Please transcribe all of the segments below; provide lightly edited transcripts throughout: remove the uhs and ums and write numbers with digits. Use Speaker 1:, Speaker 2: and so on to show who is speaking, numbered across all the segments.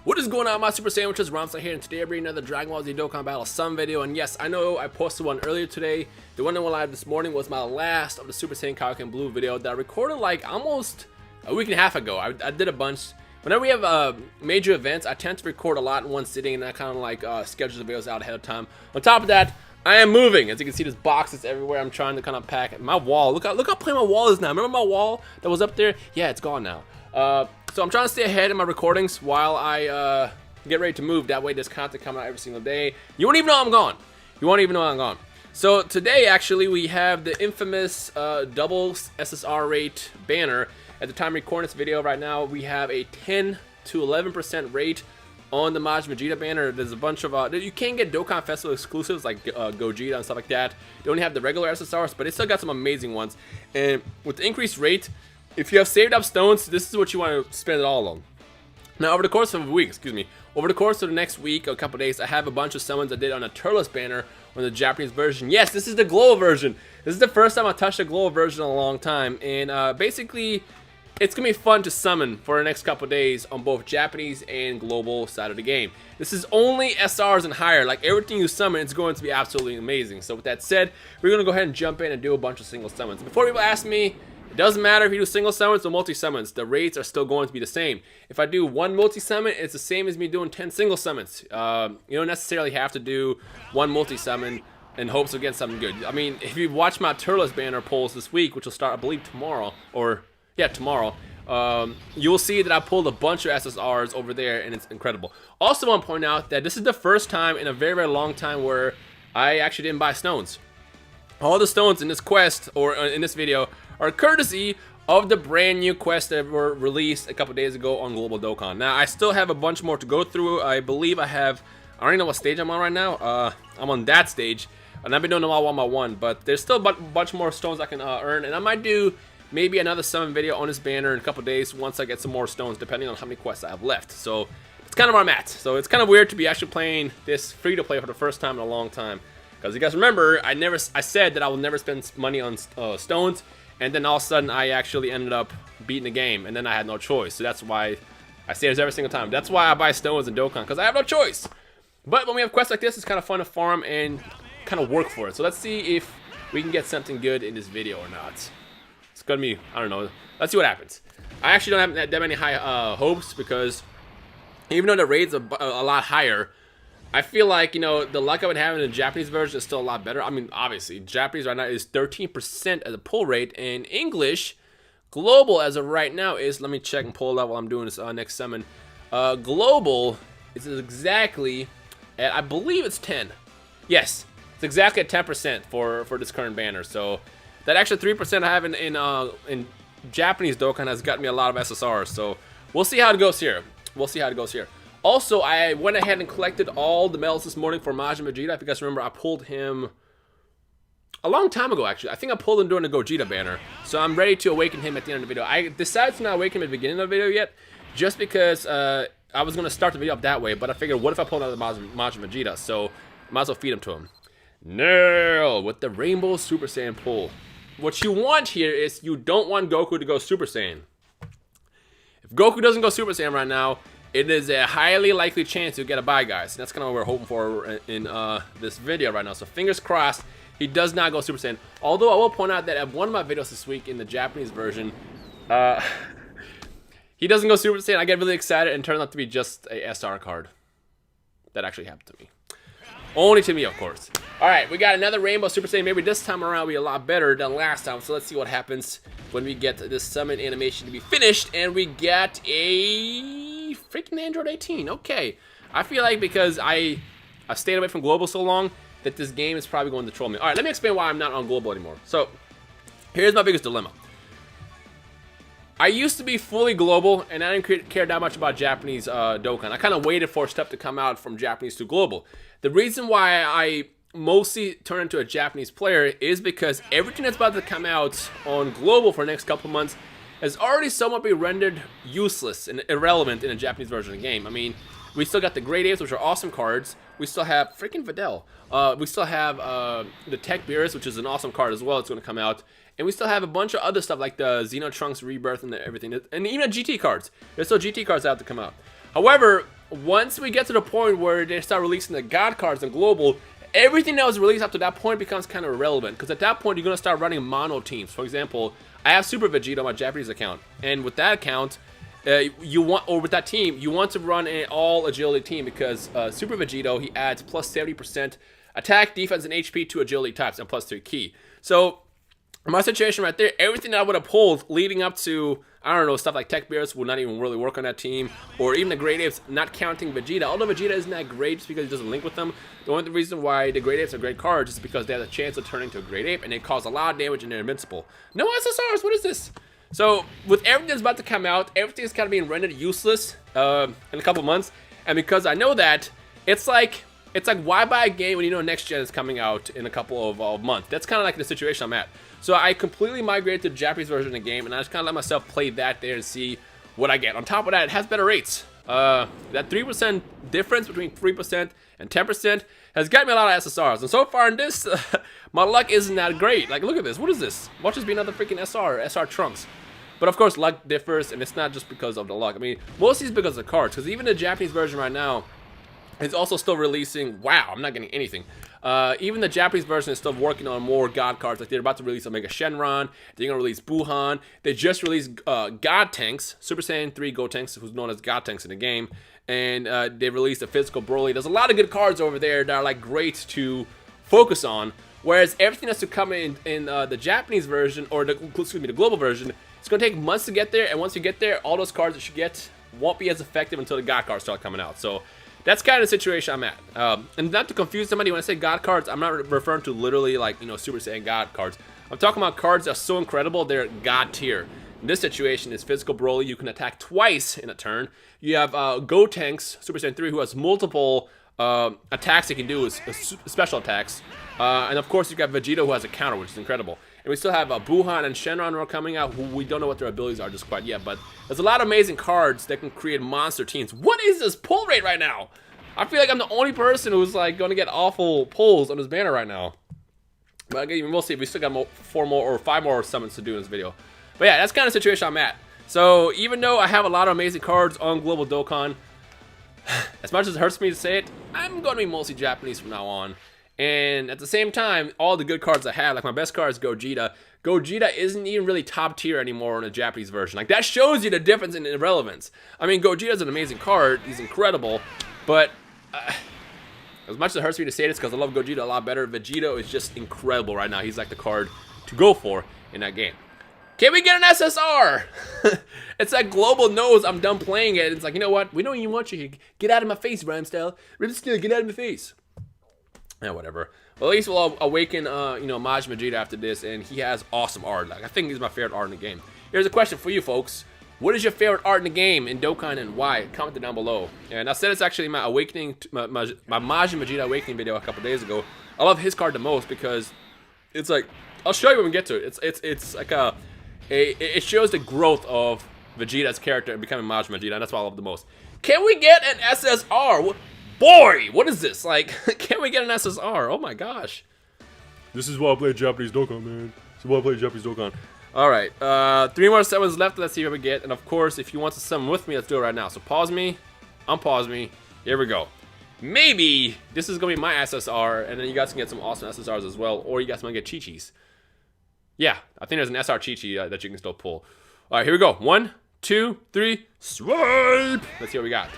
Speaker 1: What is going on, my Super Sandwiches? Ramsa here, and today I bring another Dragon Ball Z Dokkan Battle Summon video. And yes, I know I posted one earlier today. The one that went live this morning was my last of the Super Saiyan Kaioken Blue video that I recorded like almost a week and a half ago. I did a bunch. Whenever we have major events, I tend to record a lot in one sitting, and I kind of like schedule the videos out ahead of time. On top of that, I am moving. As you can see, there's boxes everywhere. I'm trying to kind of pack my wall. Look how plain my wall is now. Remember my wall that was up there? Yeah, it's gone now. So I'm trying to stay ahead in my recordings while I get ready to move. That way there's content coming out every single day. You won't even know I'm gone. You won't even know I'm gone. So today, actually, we have the infamous double SSR rate banner. At the time of recording this video right now, we have a 10 to 11% rate on the MAJIN VEGETA banner. There's a bunch of, you can get Dokkan Festival exclusives like Gogeta and stuff like that. They only have the regular SSRs, but they still got some amazing ones. And with the increased rate, if you have saved up stones, this is what you want to spend it all on. Now, over the course of a week, over the course of the next week, or a couple days, I have a bunch of summons I did on a Turles banner on the Japanese version. Yes, this is the global version. This is the first time I touched a global version in a long time, and basically, it's gonna be fun to summon for the next couple days on both Japanese and global side of the game. This is only SRs and higher. Like everything you summon, it's going to be absolutely amazing. So with that said, we're gonna go ahead and jump in and do a bunch of single summons. Before people ask me, it doesn't matter if you do single summons or multi-summons. The rates are still going to be the same. If I do one multi-summon, it's the same as me doing 10 single summons. You don't necessarily have to do one multi-summon in hopes of getting something good. I mean, if you watch my Turles banner polls this week, which will start, I believe, tomorrow, you'll see that I pulled a bunch of SSRs over there, and it's incredible. Also want to point out that this is the first time in a very, very long time where I actually didn't buy stones. All the stones in this quest, or in this video, are courtesy of the brand new quests that were released a couple days ago on Global Dokkan. Now, I still have a bunch more to go through. I believe I don't even know what stage I'm on right now. I'm on that stage, and I've been doing them all one by one, but there's still a bunch more stones I can earn, and I might do maybe another summon video on this banner in a couple days once I get some more stones, depending on how many quests I have left. So, it's kind of where I'm at. So, it's kind of weird to be actually playing this free-to-play for the first time in a long time. Because you guys remember, I said that I will never spend money on stones, and then all of a sudden I actually ended up beating the game, and then I had no choice. So that's why I say this every single time. That's why I buy stones in Dokkan, because I have no choice. But when we have quests like this, it's kind of fun to farm and kind of work for it. So let's see if we can get something good in this video or not. It's gonna be, I don't know. Let's see what happens. I actually don't have that many high hopes, because even though the rates are a lot higher, I feel like, you know, the luck I would have in the Japanese version is still a lot better. I mean, obviously, Japanese right now is 13% as a pull rate, and English, global as of right now is, let me check and pull it up while I'm doing this next summon. Global is exactly at, I believe it's 10. Yes, it's exactly at 10% for this current banner. So that extra 3% I have in Japanese Dokkan has gotten me a lot of SSRs. So we'll see how it goes here. Also, I went ahead and collected all the medals this morning for Majin Vegeta. If you guys remember, I pulled him a long time ago, actually. I think I pulled him during the Gogeta banner. So I'm ready to awaken him at the end of the video. I decided to not awaken him at the beginning of the video yet, just because I was going to start the video up that way. But I figured, what if I pulled out the Majin Vegeta? So I might as well feed him to him. No, with the Rainbow Super Saiyan pull. What you want here is you don't want Goku to go Super Saiyan. If Goku doesn't go Super Saiyan right now, it is a highly likely chance you'll get a bye, guys. That's kind of what we're hoping for in this video right now. So fingers crossed, he does not go Super Saiyan. Although I will point out that at one of my videos this week in the Japanese version, he doesn't go Super Saiyan. I get really excited, and it turns out to be just a SR card. That actually happened to me. Only to me, of course. Alright, we got another Rainbow Super Saiyan. Maybe this time around will be a lot better than last time. So let's see what happens when we get this summon animation to be finished, and we get a freaking Android 18. Okay. I feel like because I stayed away from Global so long that this game is probably going to troll me. Alright, let me explain why I'm not on Global anymore. So, here's my biggest dilemma. I used to be fully global, and I didn't care that much about Japanese Dokkan. I kind of waited for stuff to come out from Japanese to global. The reason why I mostly turn into a Japanese player is because everything that's about to come out on global for the next couple months has already somewhat been rendered useless and irrelevant in a Japanese version of the game. I mean, we still got the Great Apes, which are awesome cards. We still have freaking Videl. We still have the Tech Beerus, which is an awesome card as well. It's going to come out. And we still have a bunch of other stuff like the Xeno Trunks Rebirth and everything. And even GT cards. There's still GT cards out to come out. However, once we get to the point where they start releasing the God cards in Global, everything that was released up to that point becomes kind of irrelevant, because at that point you're going to start running mono teams. For example, I have Super Vegeta on my Japanese account, and with that account, with that team, you want to run an all agility team, because Super Vegeta, he adds plus 70% attack, defense, and HP to agility types, and plus 3 key. So in my situation right there, everything that I would have pulled leading up to, I don't know, stuff like Tech Bears would not even really work on that team, or even the Great Apes, not counting Vegeta. Although Vegeta isn't that great just because he doesn't link with them, the only reason why the Great Apes are great cards is because they have a chance of turning into a Great Ape, and they cause a lot of damage and they're invincible. No SSRs, what is this? So with everything that's about to come out, everything is kind of being rendered useless in a couple months, and because I know that, it's like why buy a game when you know next gen is coming out in a couple of months? That's kind of like the situation I'm at. So I completely migrated to the Japanese version of the game, and I just kind of let myself play that there and see what I get. On top of that, it has better rates. That 3% difference between 3% and 10% has got me a lot of SSRs. And so far in this, my luck isn't that great. Like, look at this. What is this? Watch this be another freaking SR Trunks. But of course, luck differs, and it's not just because of the luck. I mean, mostly it's because of the cards, because even the Japanese version right now is also still releasing. Wow, I'm not getting anything. Even the Japanese version is still working on more God cards. Like, they're about to release Omega Shenron. They're going to release Buhan. They just released God Tanks, Super Saiyan 3 Gotenks, who's known as God Tanks in the game. And they released a physical Broly. There's a lot of good cards over there that are like great to focus on. Whereas everything that's to come in the Japanese version, or the global version, it's going to take months to get there. And once you get there, all those cards that you get won't be as effective until the God cards start coming out. So that's kind of the situation I'm at. And not to confuse somebody, when I say God cards, I'm not referring to literally like, you know, Super Saiyan God cards. I'm talking about cards that are so incredible, they're God tier. In this situation, is physical Broly. You can attack twice in a turn. You have Gotenks, Super Saiyan 3, who has multiple attacks he can do, is special attacks. And of course, you've got Vegeta, who has a counter, which is incredible. And we still have Buhan and Shenron who are coming out, who we don't know what their abilities are just quite yet. But there's a lot of amazing cards that can create monster teams. What is this pull rate right now? I feel like I'm the only person who's like going to get awful pulls on this banner right now. But again, we'll see. We still got 5 more summons to do in this video. But yeah, that's kind of the situation I'm at. So even though I have a lot of amazing cards on Global Dokkan, as much as it hurts me to say it, I'm going to be mostly Japanese from now on. And at the same time, all the good cards I have, like my best card is Gogeta. Gogeta isn't even really top tier anymore in the Japanese version. Like, that shows you the difference in irrelevance. I mean, Gogeta's an amazing card. He's incredible. But as much as it hurts me to say this, because I love Gogeta a lot better, Vegeta is just incredible right now. He's like the card to go for in that game. Can we get an SSR? It's like Global knows I'm done playing it. It's like, you know what? We don't even want you here. Get out of my face, Rhyme Style. Get out of my face. Yeah, whatever. Well, at least we'll awaken, you know, MAJIN VEGETA after this, and he has awesome art. Like, I think he's my favorite art in the game. Here's a question for you, folks. What is your favorite art in the game in Dokkan, and why? Comment it down below. And I said it's actually my awakening, my MAJIN VEGETA awakening video a couple days ago. I love his card the most because it's like, I'll show you when we get to it. It's like it shows the growth of Vegeta's character and becoming MAJIN VEGETA, and that's what I love the most. Can we get an SSR? Boy, what is this? Like, can we get an SSR? Oh my gosh. This is why I play Japanese Dokkan, man. This is why I play Japanese Dokkan. Alright, 3 more summons left. Let's see what we get. And of course, if you want to summon with me, let's do it right now. So pause me, unpause me. Here we go. Maybe this is going to be my SSR, and then you guys can get some awesome SSRs as well. Or you guys might get Chi-Chis. Yeah, I think there's an SR Chi-Chi that you can still pull. Alright, here we go. 1, 2, 3, swipe! Let's see what we got.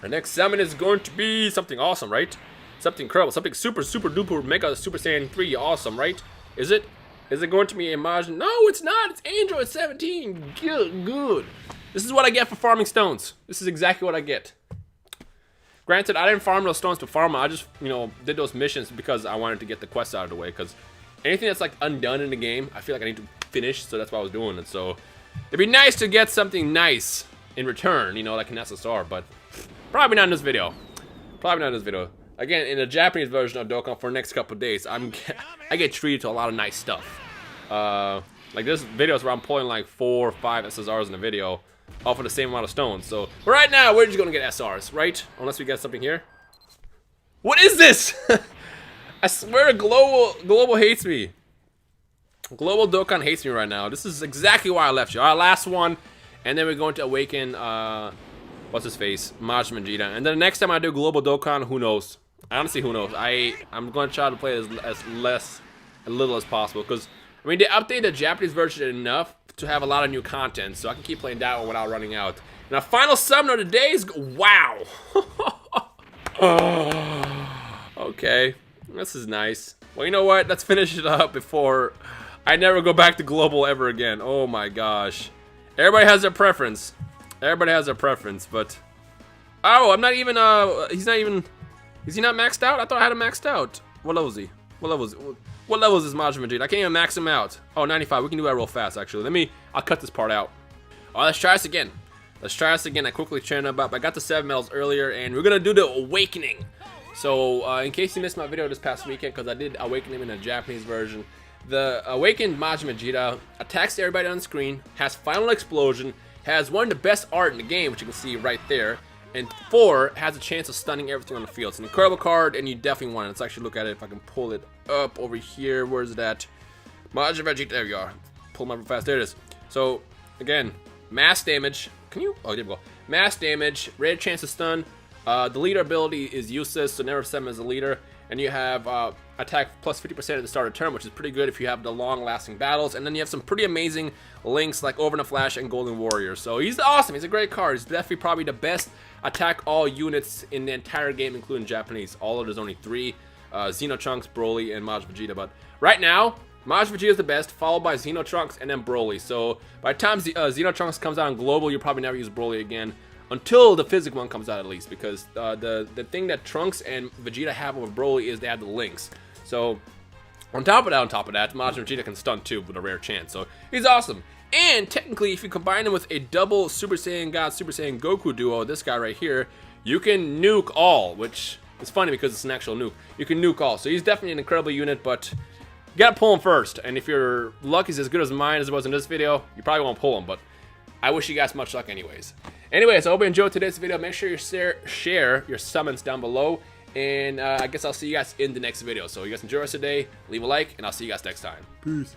Speaker 1: Our next summon is going to be something awesome, right? Something incredible, something super duper mega Super Saiyan 3 awesome, right? Is it? Is it going to be a MAJIN? No, it's not. It's Android 17. Good. This is what I get for farming stones. This is exactly what I get. Granted, I didn't farm those stones to farm them. I just, you know, did those missions because I wanted to get the quests out of the way. Because anything that's like undone in the game, I feel like I need to finish. So that's why I was doing it. So it'd be nice to get something nice in return, you know, like an SSR, but probably not in this video. Probably not in this video. Again, in the Japanese version of Dokkan for the next couple of days, I get treated to a lot of nice stuff. Like this videos where I'm pulling like 4 or 5 SSRs in a video, all for the same amount of stones. So right now, we're just gonna get SRs, right? Unless we get something here. What is this? I swear, Global hates me. Global Dokkan hates me right now. This is exactly why I left you. Our last one, and then we're going to awaken what's his face, Majin Vegeta. And then the next time I do Global Dokkan, who knows? Honestly, who knows? I'm going to try to play as little as possible, because I mean they updated the Japanese version enough to have a lot of new content, so I can keep playing that one without running out. And our final summon of the day is wow. Okay, this is nice. Well, you know what? Let's finish it up before I never go back to global ever again. Oh my gosh. Everybody has their preference. Everybody has their preference, but oh, I'm not even he's not even, is he not maxed out? I thought I had him maxed out. What level is he? What level is this Majin Vegeta? I can't even max him out. Oh, 95. We can do that real fast actually. I'll cut this part out. Alright, let's try this again. Let's try this again. I quickly trained up. I got the 7 medals earlier, and we're gonna do the awakening. So, in case you missed my video this past weekend, because I did awaken him in a Japanese version, the awakened Majin Vegeta attacks everybody on the screen, has final explosion, has one of the best art in the game, which you can see right there, and 4 has a chance of stunning everything on the field. It's an incredible card, and you definitely want it. Let's actually look at it if I can pull it up over here. Where's it at? Majin Vegeta. There we are. Pull them up real fast. There it is. So, again, mass damage. Can you? Oh, there we go. Mass damage, rare chance to stun. The leader ability is useless, so never set him as a leader. And you have attack plus 50% at the start of turn, which is pretty good if you have the long-lasting battles. And then you have some pretty amazing links like Over the Flash and Golden Warrior. So he's awesome. He's a great card. He's definitely probably the best attack all units in the entire game, including Japanese. Although there's only 3, Xenotrunks, Broly, and Majin Vegeta. But right now, Majin Vegeta is the best, followed by Xenotrunks and then Broly. So by the time Xenotrunks comes out on Global, you'll probably never use Broly again. Until the physical one comes out at least, because the thing that Trunks and Vegeta have over Broly is they have the links. So on top of that, Majin Vegeta can stun too with a rare chance. So he's awesome. And technically, if you combine him with a double Super Saiyan God, Super Saiyan Goku duo, this guy right here, you can nuke all, which is funny because it's an actual nuke. You can nuke all. So he's definitely an incredible unit, but you gotta pull him first. And if your luck is as good as mine as it was in this video, you probably won't pull him, but I wish you guys much luck anyways. Anyways, I hope you enjoyed today's video. Make sure you share your summons down below. And I guess I'll see you guys in the next video. So you guys enjoy the rest of the day. Leave a like, and I'll see you guys next time. Peace.